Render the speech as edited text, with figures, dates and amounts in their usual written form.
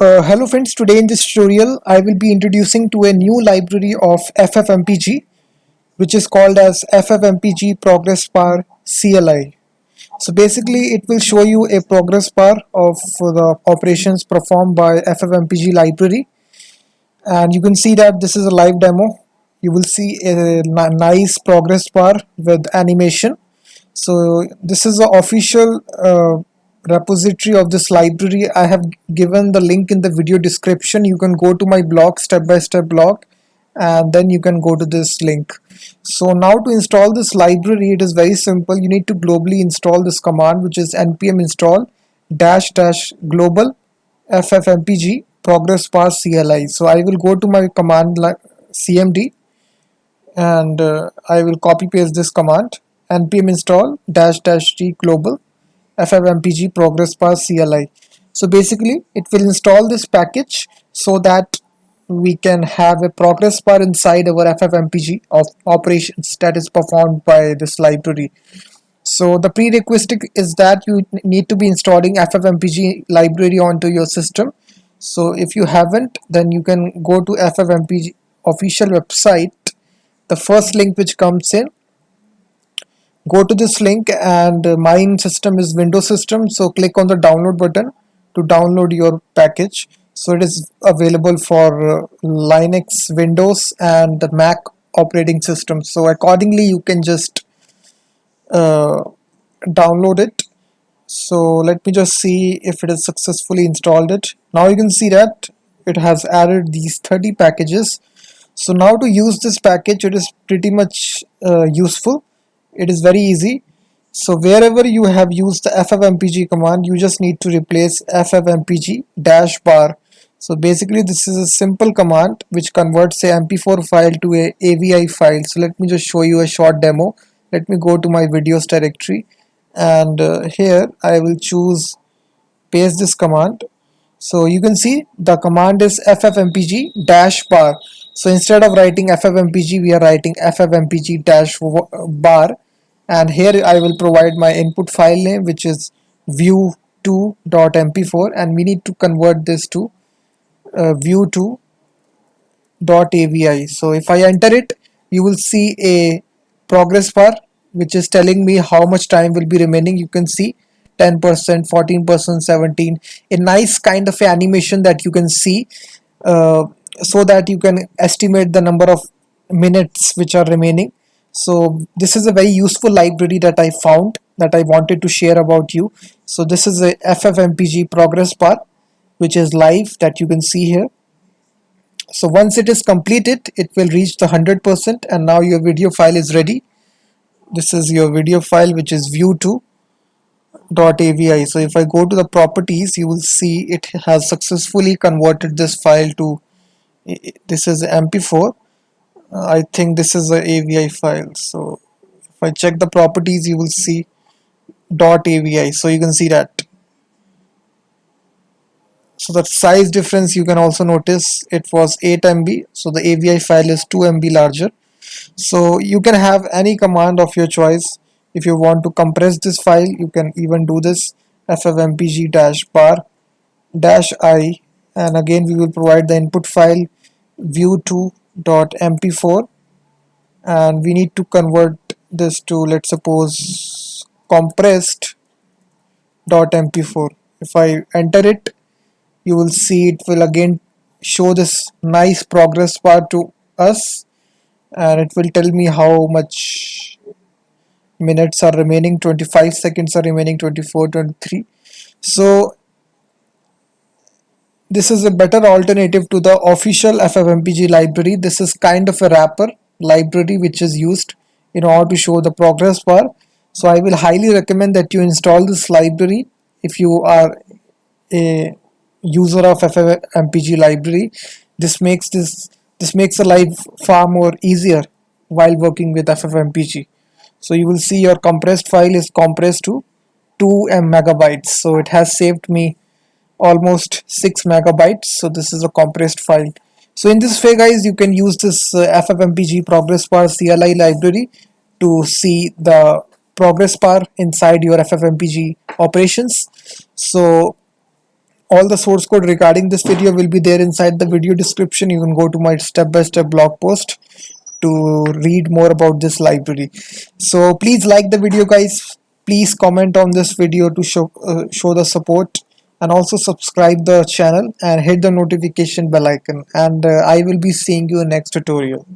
Hello friends, today in this tutorial I will be introducing to a new library of FFmpeg which is called as FFmpeg Progress Bar CLI. So basically it will show you a progress bar of the operations performed by FFmpeg library, and you can see that this is a live demo. You will see a nice progress bar with animation. So this is the official repository of this library. I have given the link in the video description. You can go to my blog, step by step blog, and then you can go to this link. So now to install this library, it is very simple. You need to globally install this command, which is npm install dash dash global ffmpeg progress bar CLI. So I will go to my command cmd, and I will copy paste this command npm install dash dash g global ffmpeg progress bar CLI. So basically it will install this package so that we can have a progress bar inside our ffmpeg of operations that is performed by this library. So the prerequisite is that you need to be installing ffmpeg library onto your system. So if you haven't, then you can go to ffmpeg official website. The first link which comes in, go to this link, and mine system is Windows system, so click on the download button to download your package. So it is available for Linux, Windows and the Mac operating system. So accordingly you can just uh, download it. So let me just see if it has successfully installed it. Now you can see that it has added these 30 packages. So now to use this package, it is pretty much useful. It is very easy. So wherever you have used the ffmpeg command, you just need to replace ffmpeg dash bar. So basically this is a simple command which converts a mp4 file to a avi file. So let me just show you a short demo. Let me go to my videos directory, and here I will choose paste this command. So you can see the command is ffmpeg dash bar. So instead of writing ffmpeg, we are writing ffmpeg dash bar, and here I will provide my input file name, which is view2.mp4, and we need to convert this to view2.avi. So if I enter it, you will see a progress bar which is telling me how much time will be remaining. You can see 10%, 14%, 17, a nice kind of animation that you can see, uh, so that you can estimate the number of minutes which are remaining. So this is a very useful library that I found, that I wanted to share about you. So this is a ffmpeg progress bar which is live, that you can see here. So once it is completed, it will reach the 100%, and now your video file is ready. This is your video file, which is view2.avi. So if I go to the properties, you will see it has successfully converted this file to, this is mp4. I think this is a avi file. So if I check the properties, you will see .avi. So you can see that. So the size difference you can also notice, it was 8 MB, so the avi file is 2 MB larger. So you can have any command of your choice. If you want to compress this file, you can even do this ffmpeg dash bar dash I, and again we will provide the input file view2.mp4, and we need to convert this to, let's suppose, compressed.mp4. If I enter it, you will see it will again show this nice progress bar to us, and it will tell me how much minutes are remaining. 25 seconds are remaining, 24, 23. So this is a better alternative to the official ffmpeg library. This is kind of a wrapper library which is used in order to show the progress bar. So I will highly recommend that you install this library if you are a user of ffmpeg library. This makes the life far more easier while working with ffmpeg. So you will see your compressed file is compressed to 2 megabytes. So it has saved me almost 6 megabytes. So this is a compressed file. So in this way, guys, you can use this ffmpeg progress bar CLI library to see the progress bar inside your ffmpeg operations. So All the source code regarding this video will be there inside the video description. You can go to my step-by-step blog post to read more about this library. So please like the video, guys. Please comment on this video to show the support, and also subscribe the channel and hit the notification bell icon, and I will be seeing you in next tutorial.